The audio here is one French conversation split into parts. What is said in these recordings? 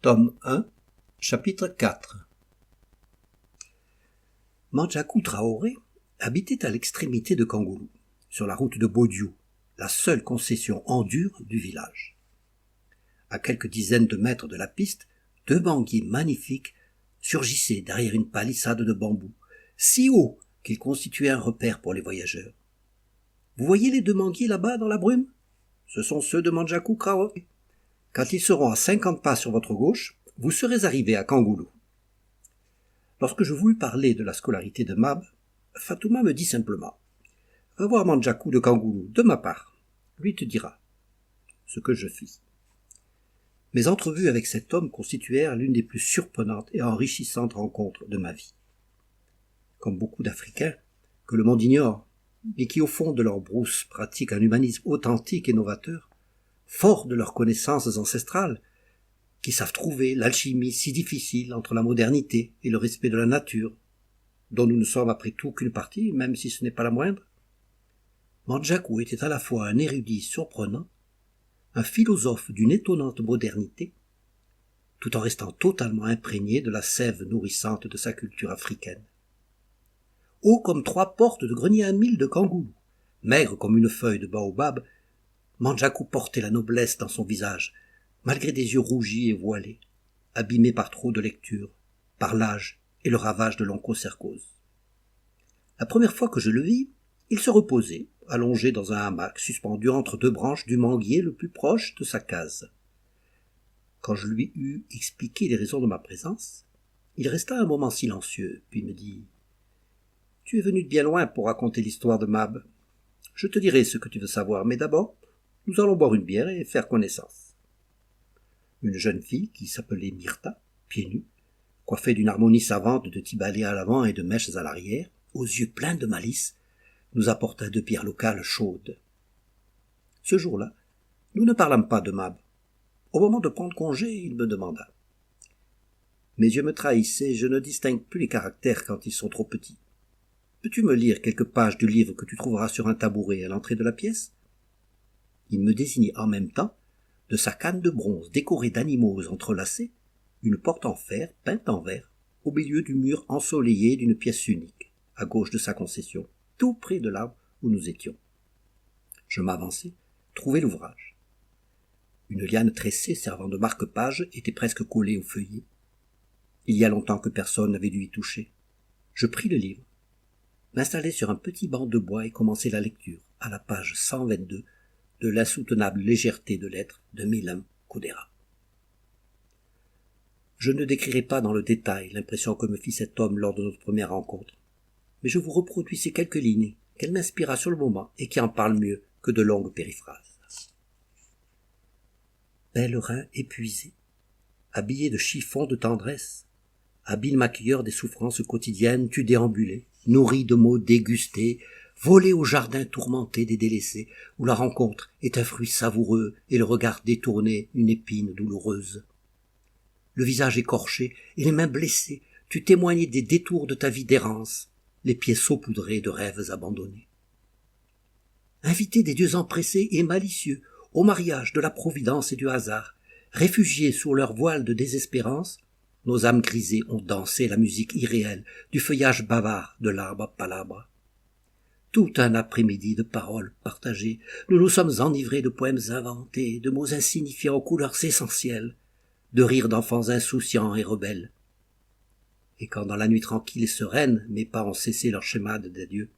Tome 1, chapitre 4. Mandjakou Traoré habitait à l'extrémité de Kangoulou, sur la route de Bodiou, la seule concession en dur du village. À quelques dizaines de mètres de la piste, deux manguiers magnifiques surgissaient derrière une palissade de bambou, si haut qu'ils constituaient un repère pour les voyageurs. Vous voyez les deux manguiers là-bas dans la brume ? Ce sont ceux de Mandjakou Traoré. Quand ils seront à 50 pas sur votre gauche, vous serez arrivé à Kangoulou. Lorsque je voulus parler de la scolarité de Mab, Fatouma me dit simplement « Va voir Mandjakou de Kangoulou, de ma part. Lui te dira. » Ce que je fis. Mes entrevues avec cet homme constituèrent l'une des plus surprenantes et enrichissantes rencontres de ma vie. Comme beaucoup d'Africains, que le monde ignore, mais qui au fond de leur brousse pratiquent un humanisme authentique et novateur, forts de leurs connaissances ancestrales, qui savent trouver l'alchimie si difficile entre la modernité et le respect de la nature, dont nous ne sommes après tout qu'une partie, même si ce n'est pas la moindre. Mandjakou était à la fois un érudit surprenant, un philosophe d'une étonnante modernité, tout en restant totalement imprégné de la sève nourrissante de sa culture africaine. Haut comme 3 portes de grenier à 1000 de Kangoulou, maigre comme une feuille de baobab, Mandjakou portait la noblesse dans son visage, malgré des yeux rougis et voilés, abîmés par trop de lecture, par l'âge et le ravage de l'onchocercose. La première fois que je le vis, il se reposait, allongé dans un hamac suspendu entre 2 branches du manguier le plus proche de sa case. Quand je lui eus expliqué les raisons de ma présence, il resta un moment silencieux, puis me dit « Tu es venu de bien loin pour raconter l'histoire de Mab. Je te dirai ce que tu veux savoir, mais d'abord, nous allons boire une bière et faire connaissance. » Une jeune fille qui s'appelait Myrta, pieds nus, coiffée d'une harmonie savante de tibalets à l'avant et de mèches à l'arrière, aux yeux pleins de malice, nous apporta 2 bières locales chaudes. Ce jour-là, nous ne parlâmes pas de Mab. Au moment de prendre congé, il me demanda. Mes yeux me trahissaient, je ne distingue plus les caractères quand ils sont trop petits. Peux-tu me lire quelques pages du livre que tu trouveras sur un tabouret à l'entrée de la pièce ? Il me désignait en même temps, de sa canne de bronze décorée d'animaux entrelacés, une porte en fer peinte en vert, au milieu du mur ensoleillé d'une pièce unique, à gauche de sa concession, tout près de l'arbre où nous étions. Je m'avançai, trouvai l'ouvrage. Une liane tressée servant de marque-page était presque collée au feuillet. Il y a longtemps que personne n'avait dû y toucher. Je pris le livre, m'installai sur un petit banc de bois et commençai la lecture, à la page 122, de l'insoutenable légèreté de l'être de Milam Kundera. Je ne décrirai pas dans le détail l'impression que me fit cet homme lors de notre première rencontre, mais je vous reproduis ces quelques lignes qu'elle m'inspira sur le moment et qui en parlent mieux que de longues périphrases. Pèlerin épuisé, habillé de chiffons de tendresse, habile maquilleur des souffrances quotidiennes, tu déambulais, nourri de mots dégustés, volé au jardin tourmenté des délaissés, où la rencontre est un fruit savoureux et le regard détourné une épine douloureuse. Le visage écorché et les mains blessées, tu témoignais des détours de ta vie d'errance, les pieds saupoudrés de rêves abandonnés. Invité des dieux empressés et malicieux au mariage de la providence et du hasard, réfugiés sous leur voile de désespérance, nos âmes grisées ont dansé la musique irréelle du feuillage bavard de l'arbre palabre. Tout un après-midi de paroles partagées, nous nous sommes enivrés de poèmes inventés, de mots insignifiants aux couleurs essentielles, de rires d'enfants insouciants et rebelles. Et quand dans la nuit tranquille et sereine mes pas ont cessé leur schémade d'adieu,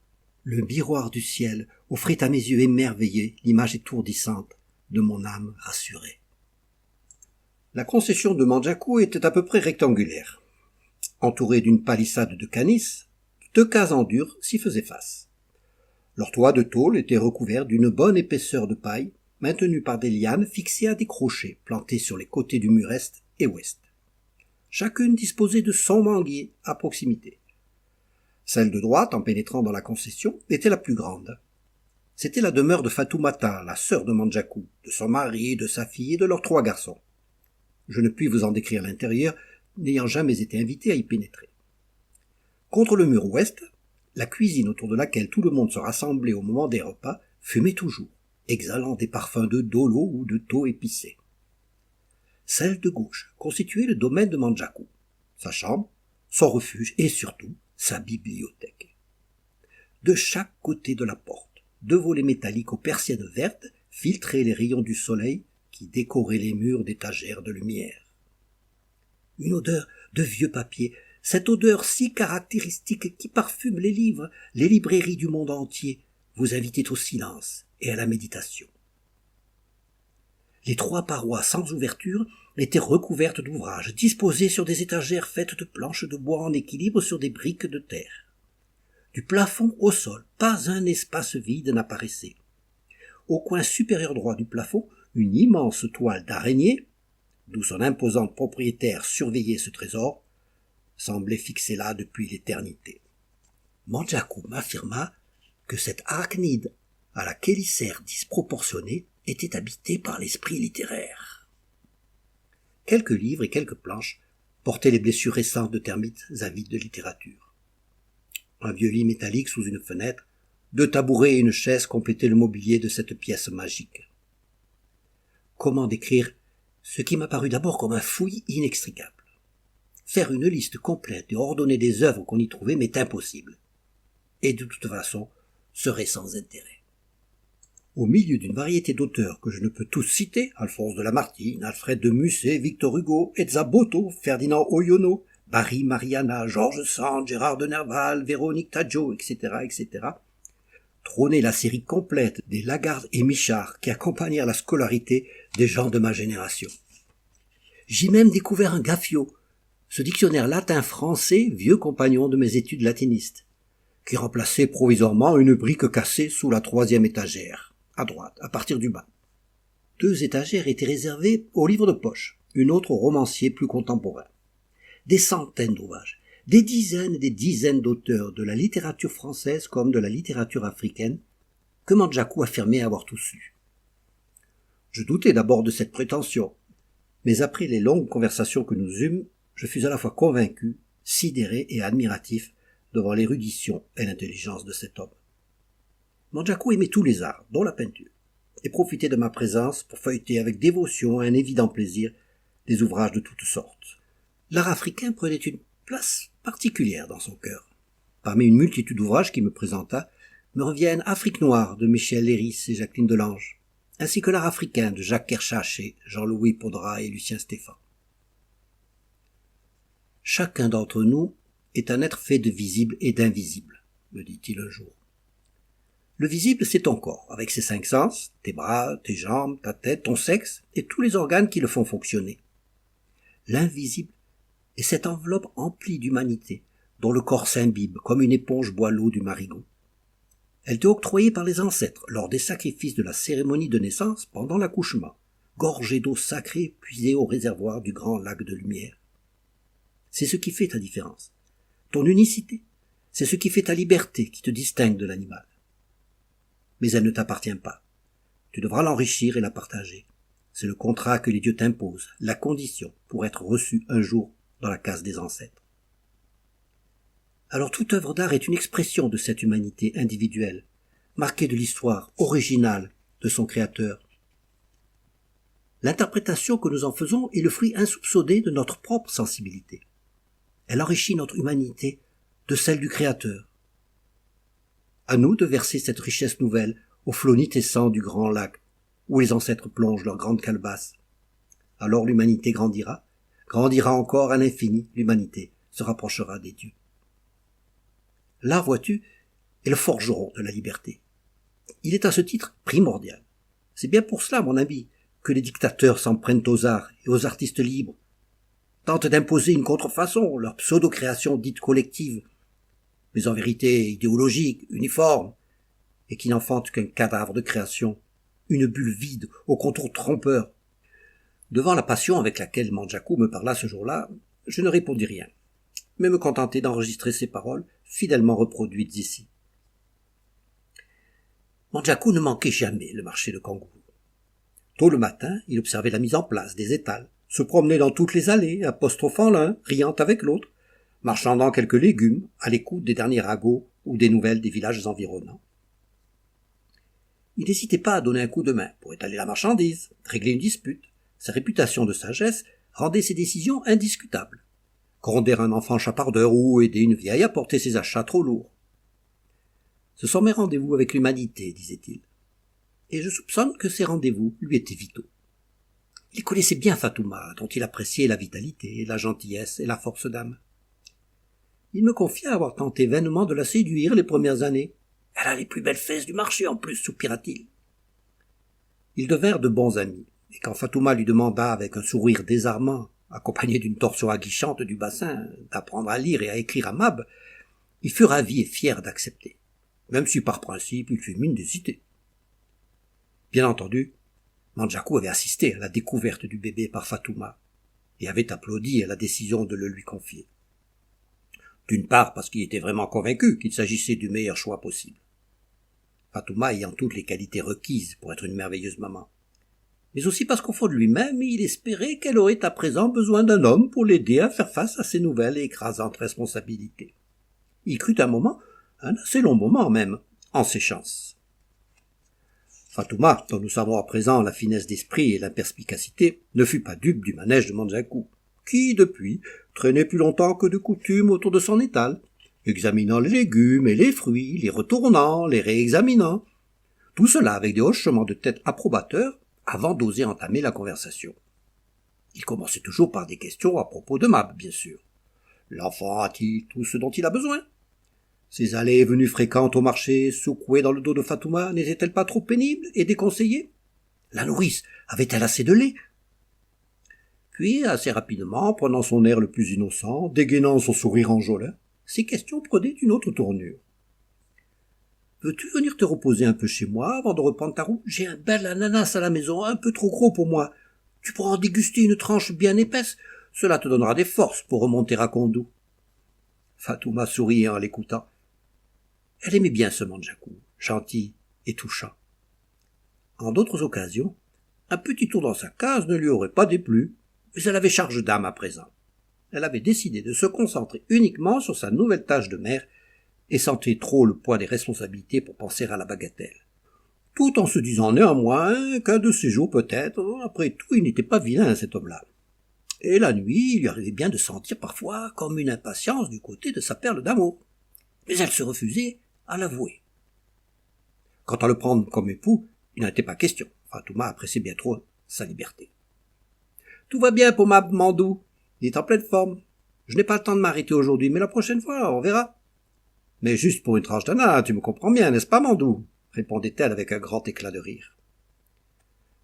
le miroir du ciel offrait à mes yeux émerveillés l'image étourdissante de mon âme rassurée. La concession de Mandjakou était à peu près rectangulaire. Entourée d'une palissade de canis, 2 cases en dur s'y faisaient face. Leur toit de tôle était recouvert d'une bonne épaisseur de paille, maintenue par des lianes fixées à des crochets plantés sur les côtés du mur est et ouest. Chacune disposait de son manguier à proximité. Celle de droite, en pénétrant dans la concession, était la plus grande. C'était la demeure de Fatoumata, la sœur de Mandjakou, de son mari, de sa fille et de leurs 3 garçons. Je ne puis vous en décrire l'intérieur, n'ayant jamais été invité à y pénétrer. Contre le mur ouest, la cuisine autour de laquelle tout le monde se rassemblait au moment des repas fumait toujours, exhalant des parfums de dolo ou de thau épicé. Celle de gauche constituait le domaine de Manjaku, sa chambre, son refuge et surtout sa bibliothèque. De chaque côté de la porte, deux volets métalliques aux persiennes vertes filtraient les rayons du soleil qui décoraient les murs d'étagères de lumière. Une odeur de vieux papier, cette odeur si caractéristique qui parfume les livres, les librairies du monde entier, vous invitait au silence et à la méditation. Les trois parois sans ouverture étaient recouvertes d'ouvrages disposés sur des étagères faites de planches de bois en équilibre sur des briques de terre. Du plafond au sol, pas un espace vide n'apparaissait. Au coin supérieur droit du plafond, une immense toile d'araignée, d'où son imposante propriétaire surveillait ce trésor, semblait fixée là depuis l'éternité. Manjaku m'affirma que cette arachnide à la chélicère disproportionnée était habitée par l'esprit littéraire. Quelques livres et quelques planches portaient les blessures récentes de termites avides de littérature. Un vieux lit métallique sous une fenêtre, deux tabourets et une chaise complétaient le mobilier de cette pièce magique. Comment décrire ce qui m'a paru d'abord comme un fouillis inextricable? Faire une liste complète et ordonnée des œuvres qu'on y trouvait m'est impossible, et de toute façon serait sans intérêt. Au milieu d'une variété d'auteurs que je ne peux tous citer, Alphonse de Lamartine, Alfred de Musset, Victor Hugo, Ezza Botto, Ferdinand Oyono, Barry Mariana, Georges Sand, Gérard de Nerval, Véronique Tadjo, etc., trônait la série complète des Lagarde et Michard qui accompagnèrent la scolarité des gens de ma génération. J'y même découvert un Gaffio, ce dictionnaire latin-français, vieux compagnon de mes études latinistes, qui remplaçait provisoirement une brique cassée sous la 3e étagère, à droite, à partir du bas. 2 étagères étaient réservées aux livres de poche, une autre aux romanciers plus contemporains. Des centaines d'ouvrages, des dizaines et des dizaines d'auteurs de la littérature française comme de la littérature africaine, que Manjaku affirmait avoir tous lus. Je doutais d'abord de cette prétention, mais après les longues conversations que nous eûmes, je fus à la fois convaincu, sidéré et admiratif devant l'érudition et l'intelligence de cet homme. Manjaku aimait tous les arts, dont la peinture, et profitait de ma présence pour feuilleter avec dévotion et un évident plaisir des ouvrages de toutes sortes. L'art africain prenait une place particulière dans son cœur. Parmi une multitude d'ouvrages qu'il me présenta, me reviennent Afrique noire de Michel Léris et Jacqueline Delange, ainsi que l'art africain de Jacques Kershach, Jean-Louis Paudra et Lucien Stéphan. Chacun d'entre nous est un être fait de visible et d'invisible, me dit-il un jour. Le visible, c'est ton corps, avec ses 5 sens, tes bras, tes jambes, ta tête, ton sexe, et tous les organes qui le font fonctionner. L'invisible est cette enveloppe emplie d'humanité, dont le corps s'imbibe comme une éponge boit l'eau du marigot. Elle t'est octroyée par les ancêtres lors des sacrifices de la cérémonie de naissance pendant l'accouchement, gorgée d'eau sacrée puisée au réservoir du grand lac de lumière. C'est ce qui fait ta différence. Ton unicité, c'est ce qui fait ta liberté qui te distingue de l'animal. Mais elle ne t'appartient pas. Tu devras l'enrichir et la partager. C'est le contrat que les dieux t'imposent, la condition pour être reçu un jour dans la case des ancêtres. Alors toute œuvre d'art est une expression de cette humanité individuelle, marquée de l'histoire originale de son créateur. L'interprétation que nous en faisons est le fruit insoupçonné de notre propre sensibilité. Elle enrichit notre humanité de celle du créateur. À nous de verser cette richesse nouvelle au flot nitescent du grand lac, où les ancêtres plongent leurs grandes calebasses. Alors l'humanité grandira encore à l'infini, l'humanité se rapprochera des dieux. L'art, vois-tu, est le forgeron de la liberté. Il est à ce titre primordial. C'est bien pour cela, mon ami, que les dictateurs s'en prennent aux arts et aux artistes libres, tentent d'imposer une contrefaçon, leur pseudo-création dite collective, mais en vérité idéologique, uniforme, et qui n'enfante qu'un cadavre de création, une bulle vide aux contours trompeurs. Devant la passion avec laquelle Manjaku me parla ce jour-là, je ne répondis rien, mais me contentai d'enregistrer ses paroles, fidèlement reproduites ici. Manjaku ne manquait jamais le marché de Kangourou. Tôt le matin, il observait la mise en place des étals, se promenait dans toutes les allées, apostrophant l'un, riant avec l'autre, marchandant quelques légumes à l'écoute des derniers ragots ou des nouvelles des villages environnants. Il n'hésitait pas à donner un coup de main pour étaler la marchandise, régler une dispute, Sa réputation de sagesse rendait ses décisions indiscutables. Gronder un enfant chapardeur ou aider une vieille à porter ses achats trop lourds. Ce sont mes rendez-vous avec l'humanité, disait-il. Et je soupçonne que ces rendez-vous lui étaient vitaux. Il connaissait bien Fatouma, dont il appréciait la vitalité, la gentillesse et la force d'âme. Il me confia avoir tenté vainement de la séduire les premières années. « Elle a les plus belles fesses du marché en plus, soupira-t-il. » Ils devinrent de bons amis, et quand Fatouma lui demanda avec un sourire désarmant, accompagné d'une torsion aguichante du bassin, d'apprendre à lire et à écrire à Mab, il fut ravi et fier d'accepter, même si par principe il fit mine d'hésiter. Bien entendu, Mandjakou avait assisté à la découverte du bébé par Fatouma et avait applaudi à la décision de le lui confier. D'une part parce qu'il était vraiment convaincu qu'il s'agissait du meilleur choix possible. Fatouma ayant toutes les qualités requises pour être une merveilleuse maman. Mais aussi parce qu'au fond de lui-même, il espérait qu'elle aurait à présent besoin d'un homme pour l'aider à faire face à ces nouvelles et écrasantes responsabilités. Il crut un moment, un assez long moment même, en ses chances. Fatouma, dont nous savons à présent la finesse d'esprit et la perspicacité, ne fut pas dupe du manège de Mandjakou, qui, depuis, traînait plus longtemps que de coutume autour de son étal, examinant les légumes et les fruits, les retournant, les réexaminant, tout cela avec des hochements de tête approbateurs avant d'oser entamer la conversation. Il commençait toujours par des questions à propos de Mab, bien sûr. L'enfant a-t-il tout ce dont il a besoin? Ses allées et venues fréquentes au marché, secouées dans le dos de Fatouma, n'étaient-elles pas trop pénibles et déconseillées? La nourrice avait-elle assez de lait? Puis, assez rapidement, prenant son air le plus innocent, dégainant son sourire enjôlin, ces questions prenaient une autre tournure. « Veux-tu venir te reposer un peu chez moi avant de reprendre ta route? J'ai un bel ananas à la maison, un peu trop gros pour moi. Tu pourras en déguster une tranche bien épaisse. Cela te donnera des forces pour remonter à Kondo. » Fatouma souriait en l'écoutant. Elle aimait bien ce Mandjakou, gentil et touchant. En d'autres occasions, un petit tour dans sa case ne lui aurait pas déplu, mais elle avait charge d'âme à présent. Elle avait décidé de se concentrer uniquement sur sa nouvelle tâche de mère et sentait trop le poids des responsabilités pour penser à la bagatelle. Tout en se disant néanmoins qu'un de ces jours peut-être, après tout, il n'était pas vilain cet homme-là. Et la nuit, il lui arrivait bien de sentir parfois comme une impatience du côté de sa perle d'amour. Mais elle se refusait à l'avouer. Quant à le prendre comme époux, il n'en était pas question. Fatouma appréciait bien trop sa liberté. « Tout va bien pour ma Mandou. Il est en pleine forme. Je n'ai pas le temps de m'arrêter aujourd'hui, mais la prochaine fois, on verra. »« Mais juste pour une tranche d'ananas, tu me comprends bien, n'est-ce pas, Mandou ?» répondait-elle avec un grand éclat de rire.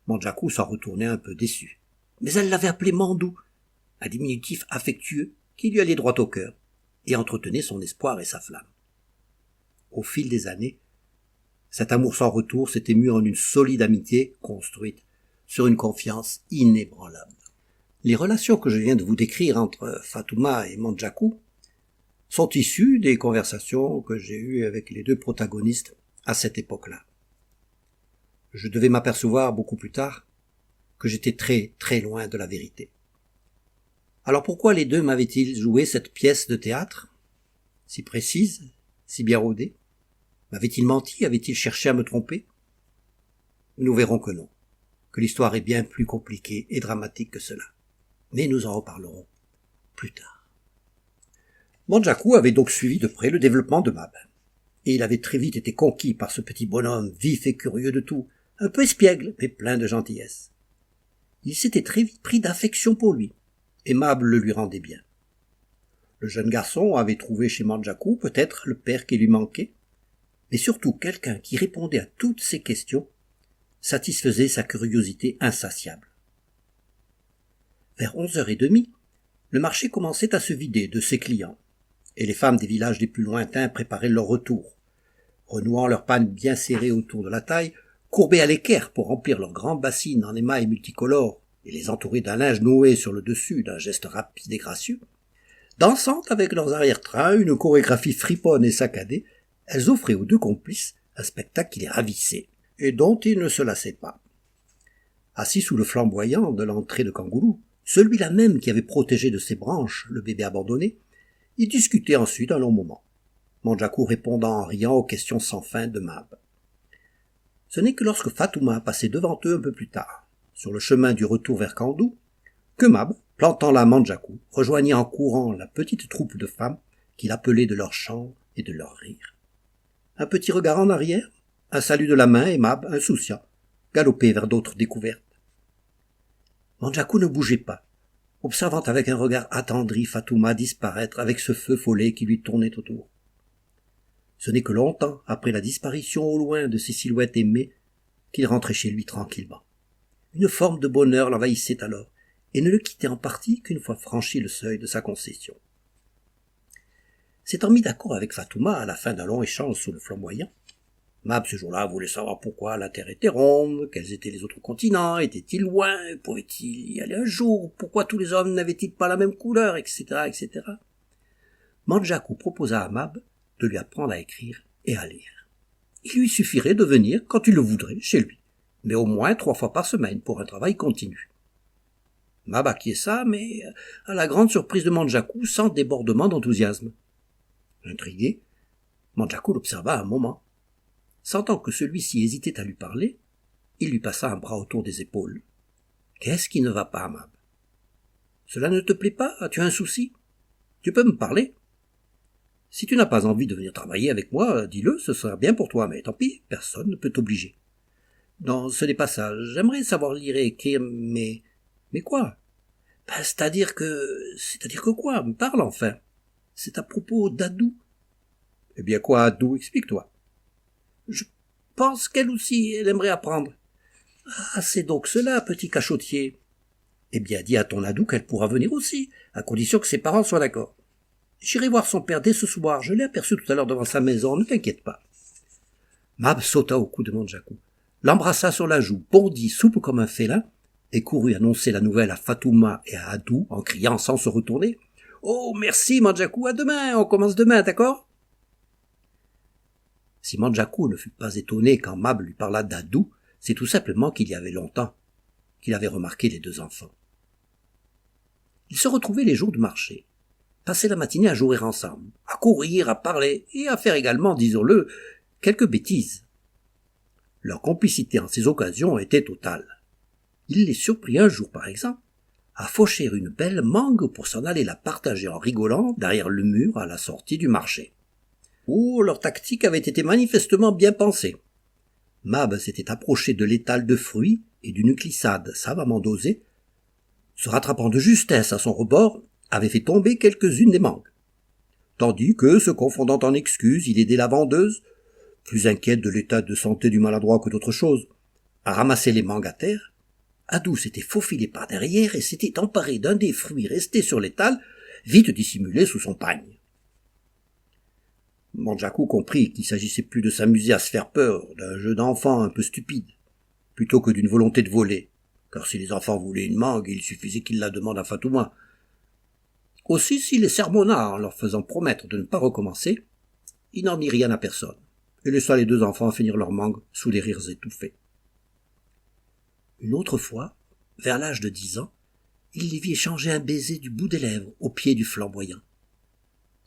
Mandjakou s'en retournait un peu déçu. Mais elle l'avait appelé Mandou, un diminutif affectueux qui lui allait droit au cœur et entretenait son espoir et sa flamme. Au fil des années, cet amour sans retour s'est ému en une solide amitié construite sur une confiance inébranlable. Les relations que je viens de vous décrire entre Fatouma et Mandjakou sont issues des conversations que j'ai eues avec les deux protagonistes à cette époque-là. Je devais m'apercevoir beaucoup plus tard que j'étais très très loin de la vérité. Alors pourquoi les deux m'avaient-ils joué cette pièce de théâtre, si précise, si bien rodée? M'avaient-ils menti? Avaient-ils cherché à me tromper? Nous verrons que non, que l'histoire est bien plus compliquée et dramatique que cela. Mais nous en reparlerons plus tard. Mandjakou avait donc suivi de près le développement de Mab, et il avait très vite été conquis par ce petit bonhomme vif et curieux de tout, un peu espiègle, mais plein de gentillesse. Il s'était très vite pris d'affection pour lui, et Mab le lui rendait bien. Le jeune garçon avait trouvé chez Mandjakou peut-être le père qui lui manquait, mais surtout quelqu'un qui répondait à toutes ses questions, satisfaisait sa curiosité insatiable. Vers 11h30, le marché commençait à se vider de ses clients, et les femmes des villages les plus lointains préparaient leur retour, renouant leurs pannes bien serrées autour de la taille, courbées à l'équerre pour remplir leurs grandes bassines en émail multicolore et les entourer d'un linge noué sur le dessus d'un geste rapide et gracieux, dansant avec leurs arrière-trains une chorégraphie friponne et saccadée, elles offraient aux deux complices un spectacle qui les ravissait et dont ils ne se lassaient pas. Assis sous le flamboyant de l'entrée de Kangoulou, celui-là même qui avait protégé de ses branches le bébé abandonné, ils discutaient ensuite un long moment, Mandjakou répondant en riant aux questions sans fin de Mab. Ce n'est que lorsque Fatouma passait devant eux un peu plus tard, sur le chemin du retour vers Kandou, que Mab, plantant la Mandjakou, rejoignit en courant la petite troupe de femmes qu'il appelait de leurs chants et de leurs rires. Un petit regard en arrière, un salut de la main et Mab, insouciant, galopait vers d'autres découvertes. Mandjakou ne bougeait pas, observant avec un regard attendri Fatouma disparaître avec ce feu follet qui lui tournait autour. Ce n'est que longtemps après la disparition au loin de ses silhouettes aimées qu'il rentrait chez lui tranquillement. Une forme de bonheur l'envahissait alors, et ne le quittait en partie qu'une fois franchi le seuil de sa concession. S'étant mis d'accord avec Fatouma à la fin d'un long échange sous le flamboyant, Mab ce jour-là voulait savoir pourquoi la Terre était ronde, quels étaient les autres continents, étaient-ils loin, pouvait-il y aller un jour, pourquoi tous les hommes n'avaient-ils pas la même couleur, etc., etc. Mandjakou proposa à Mab de lui apprendre à écrire et à lire. Il lui suffirait de venir, quand il le voudrait, chez lui, mais au moins 3 fois par semaine pour un travail continu. Mab acquiesça, mais à la grande surprise de Mandjakou, sans débordement d'enthousiasme. Intrigué, Mandjakou l'observa un moment. Sentant que celui-ci hésitait à lui parler, il lui passa un bras autour des épaules. « Qu'est-ce qui ne va pas, Mab ? Cela ne te plaît pas ? As-tu un souci ? Tu peux me parler ? Si tu n'as pas envie de venir travailler avec moi, dis-le, ce sera bien pour toi, mais tant pis, personne ne peut t'obliger. Non, ce n'est pas ça. J'aimerais savoir lire et écrire, mais... Mais quoi ? Ben, c'est-à-dire que quoi ? Me parle enfin. C'est à propos d'Adou. Eh bien quoi, Adou ? Explique-toi. Je pense qu'elle aussi, elle aimerait apprendre. Ah, c'est donc cela, petit cachotier. Eh bien, dis à ton Adou qu'elle pourra venir aussi, à condition que ses parents soient d'accord. J'irai voir son père dès ce soir, je l'ai aperçu tout à l'heure devant sa maison, ne t'inquiète pas. Mab sauta au cou de Mandjakou, l'embrassa sur la joue, bondit souple comme un félin, et courut annoncer la nouvelle à Fatouma et à Adou, en criant sans se retourner. « Oh, merci Mandjakou, à demain, on commence demain, d'accord ?» Si Mandjakou ne fut pas étonné quand Mab lui parla d'Adou, c'est tout simplement qu'il y avait longtemps qu'il avait remarqué les 2 enfants. Ils se retrouvaient les jours de marché, passaient la matinée à jouer ensemble, à courir, à parler, et à faire également, disons-le, quelques bêtises. Leur complicité en ces occasions était totale. Il les surprit un jour, par exemple, à faucher une belle mangue pour s'en aller la partager en rigolant derrière le mur à la sortie du marché. Oh, leur tactique avait été manifestement bien pensée. Mab s'était approché de l'étal de fruits et d'une glissade savamment dosée, se rattrapant de justesse à son rebord, avait fait tomber quelques-unes des mangues. Tandis que, se confondant en excuses, il aidait la vendeuse, plus inquiète de l'état de santé du maladroit que d'autre chose, à ramasser les mangues à terre. Adou s'était faufilé par derrière et s'était emparé d'un des fruits restés sur l'étal, vite dissimulé sous son pagne. Mandjakou comprit qu'il s'agissait plus de s'amuser à se faire peur, d'un jeu d'enfant un peu stupide, plutôt que d'une volonté de voler, car si les enfants voulaient une mangue, il suffisait qu'ils la demandent à Fatouma. Aussi, s'il les sermonna en leur faisant promettre de ne pas recommencer, il n'en dit rien à personne, et laissa les 2 enfants finir leur mangue sous les rires étouffés. Une autre fois, vers l'âge de 10 ans, il les vit échanger un baiser du bout des lèvres au pied du flamboyant.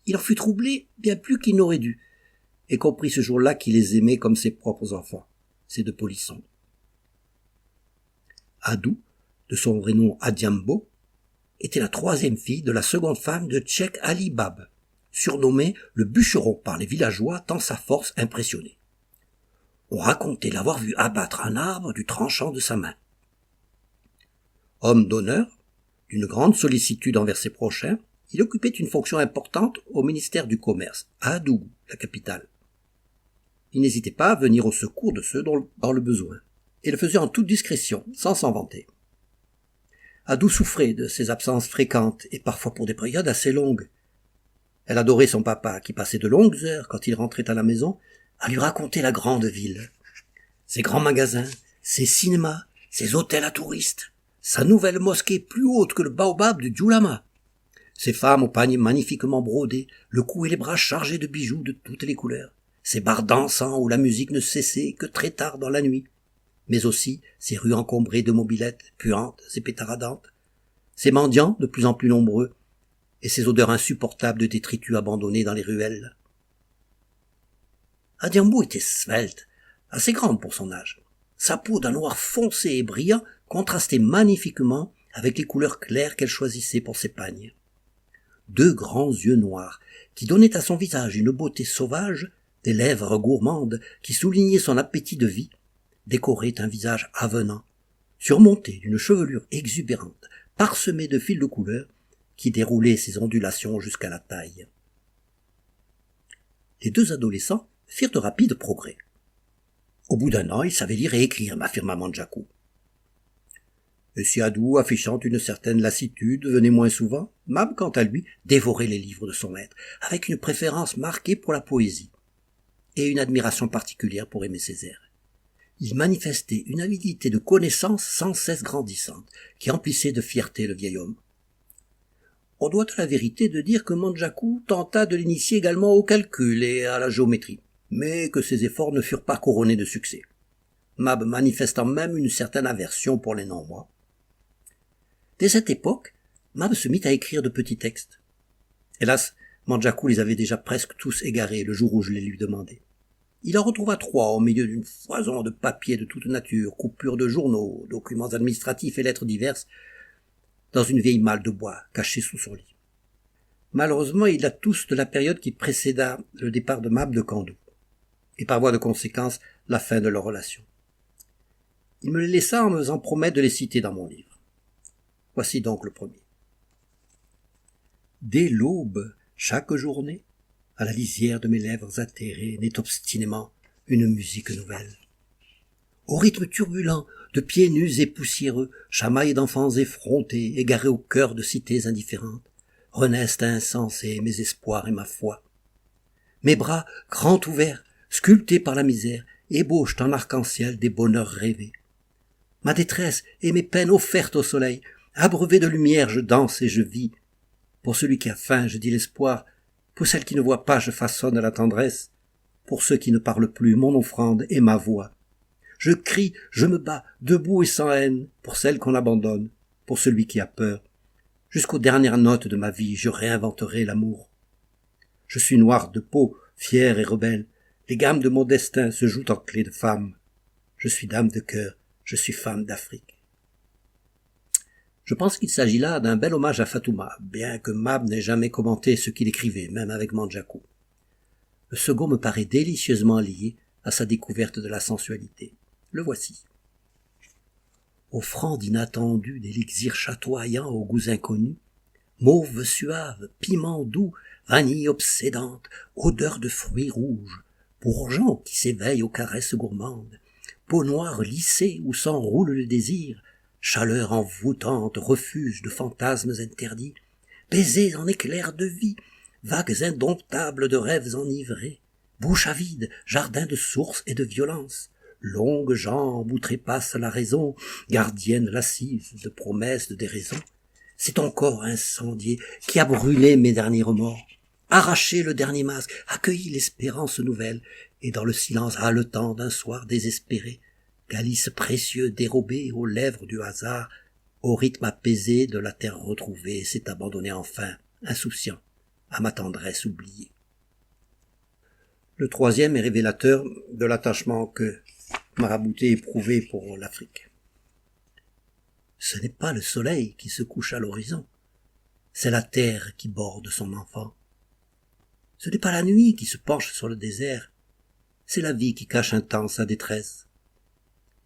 Il en fut troublé bien plus qu'il n'aurait dû, et comprit ce jour-là qu'il les aimait comme ses propres enfants, ces 2 polissons. Adou, de son vrai nom Adiambo, était la 3e fille de la 2e femme de Tchèque Ali Bab, surnommé le bûcheron par les villageois tant sa force impressionnait. On racontait l'avoir vu abattre un arbre du tranchant de sa main. Homme d'honneur, d'une grande sollicitude envers ses prochains, il occupait une fonction importante au ministère du Commerce, à Adougou, la capitale. Il n'hésitait pas à venir au secours de ceux dans le besoin, et le faisait en toute discrétion, sans s'en vanter. Adou souffrait de ses absences fréquentes et parfois pour des périodes assez longues. Elle adorait son papa, qui passait de longues heures, quand il rentrait à la maison, à lui raconter la grande ville. Ses grands magasins, ses cinémas, ses hôtels à touristes, sa nouvelle mosquée plus haute que le baobab de Djoulama. Ses femmes aux pagnes magnifiquement brodés, le cou et les bras chargés de bijoux de toutes les couleurs. Ses bars dansants où la musique ne cessait que très tard dans la nuit. Mais aussi ses rues encombrées de mobylettes, puantes et pétaradantes. Ses mendiants de plus en plus nombreux, et ses odeurs insupportables de détritus abandonnés dans les ruelles. Adiambo était svelte, assez grande pour son âge. Sa peau d'un noir foncé et brillant contrastaient magnifiquement avec les couleurs claires qu'elle choisissait pour ses pagnes. 2 grands yeux noirs, qui donnaient à son visage une beauté sauvage, des lèvres gourmandes qui soulignaient son appétit de vie, décoraient un visage avenant, surmonté d'une chevelure exubérante, parsemée de fils de couleur, qui déroulaient ses ondulations jusqu'à la taille. Les 2 adolescents firent de rapides progrès. Au bout d'1 an, ils savaient lire et écrire, m'affirma Manjaku. Et si Adou, affichant une certaine lassitude, venait moins souvent, Mab, quant à lui, dévorait les livres de son maître, avec une préférence marquée pour la poésie, et une admiration particulière pour Aimé Césaire. Il manifestait une avidité de connaissances sans cesse grandissante, qui emplissait de fierté le vieil homme. On doit à la vérité de dire que Manjaku tenta de l'initier également au calcul et à la géométrie, mais que ses efforts ne furent pas couronnés de succès. Mab manifestant même une certaine aversion pour les nombres. Dès cette époque, Mab se mit à écrire de petits textes. Hélas, Manjaku les avait déjà presque tous égarés le jour où je les lui demandai. Il en retrouva 3 au milieu d'une foison de papiers de toute nature, coupures de journaux, documents administratifs et lettres diverses, dans une vieille malle de bois cachée sous son lit. Malheureusement, il a tous de la période qui précéda le départ de Mab de Kandou, et par voie de conséquence, la fin de leur relation. Il me les laissa en me faisant promettre de les citer dans mon livre. Voici donc le premier. Dès l'aube, chaque journée, à la lisière de mes lèvres atterrées, naît obstinément une musique nouvelle. Au rythme turbulent de pieds nus et poussiéreux, chamailles d'enfants effrontés, égarés au cœur de cités indifférentes, renaissent insensés mes espoirs et ma foi. Mes bras, grands ouverts, sculptés par la misère, ébauchent en arc-en-ciel des bonheurs rêvés. Ma détresse et mes peines offertes au soleil, abreuvé de lumière, je danse et je vis. Pour celui qui a faim, je dis l'espoir. Pour celle qui ne voit pas, je façonne la tendresse. Pour ceux qui ne parlent plus, mon offrande est ma voix. Je crie, je me bats, debout et sans haine, pour celle qu'on abandonne, pour celui qui a peur. Jusqu'aux dernières notes de ma vie, je réinventerai l'amour. Je suis noir de peau, fier et rebelle. Les gammes de mon destin se jouent en clés de femme. Je suis dame de cœur, je suis femme d'Afrique. Je pense qu'il s'agit là d'un bel hommage à Fatouma, bien que Mab n'ait jamais commenté ce qu'il écrivait, même avec Manjaku. Le second me paraît délicieusement lié à sa découverte de la sensualité. Le voici. Offrant d'inattendu d'élixir chatoyant aux goûts inconnus, mauve suave, piment doux, vanille obsédante, odeur de fruits rouges, bourgeon qui s'éveille aux caresses gourmandes, peau noire lissée où s'enroule le désir, chaleur envoûtante, refuge de fantasmes interdits, baisers en éclairs de vie, vagues indomptables de rêves enivrés, bouche avide, jardin de sources et de violence, longues jambes où trépasse la raison, gardienne lascive de promesses de déraison. C'est ton corps incendié qui a brûlé mes derniers remords, arraché le dernier masque, accueilli l'espérance nouvelle, et dans le silence haletant d'un soir désespéré, calice précieux dérobé aux lèvres du hasard, au rythme apaisé de la terre retrouvée, s'est abandonné enfin, insouciant, à ma tendresse oubliée. Le troisième est révélateur de l'attachement que Marabouté éprouvait pour l'Afrique. Ce n'est pas le soleil qui se couche à l'horizon, c'est la terre qui borde son enfant. Ce n'est pas la nuit qui se penche sur le désert, c'est la vie qui cache un temps sa détresse.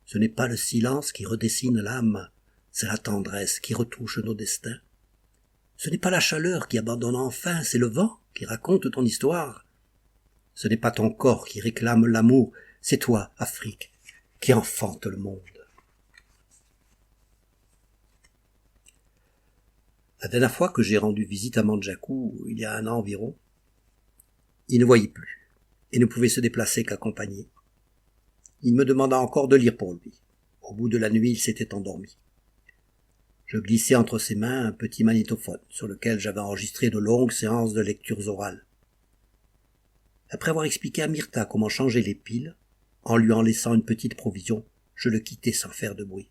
Ce n'est pas le silence qui redessine l'âme, c'est la tendresse qui retouche nos destins. Ce n'est pas la chaleur qui abandonne enfin, c'est le vent qui raconte ton histoire. Ce n'est pas ton corps qui réclame l'amour, c'est toi, Afrique, qui enfante le monde. La dernière fois que j'ai rendu visite à Manjaku, il y a 1 an environ, il ne voyait plus et ne pouvait se déplacer qu'accompagné. Il me demanda encore de lire pour lui. Au bout de la nuit, il s'était endormi. Je glissai entre ses mains un petit magnétophone sur lequel j'avais enregistré de longues séances de lectures orales. Après avoir expliqué à Myrtha comment changer les piles, en lui en laissant une petite provision, je le quittai sans faire de bruit.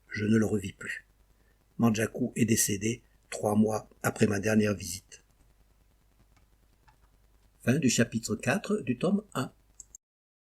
Je ne le revis plus. Manjaku est décédé 3 mois après ma dernière visite. Fin du chapitre 4 du tome 1.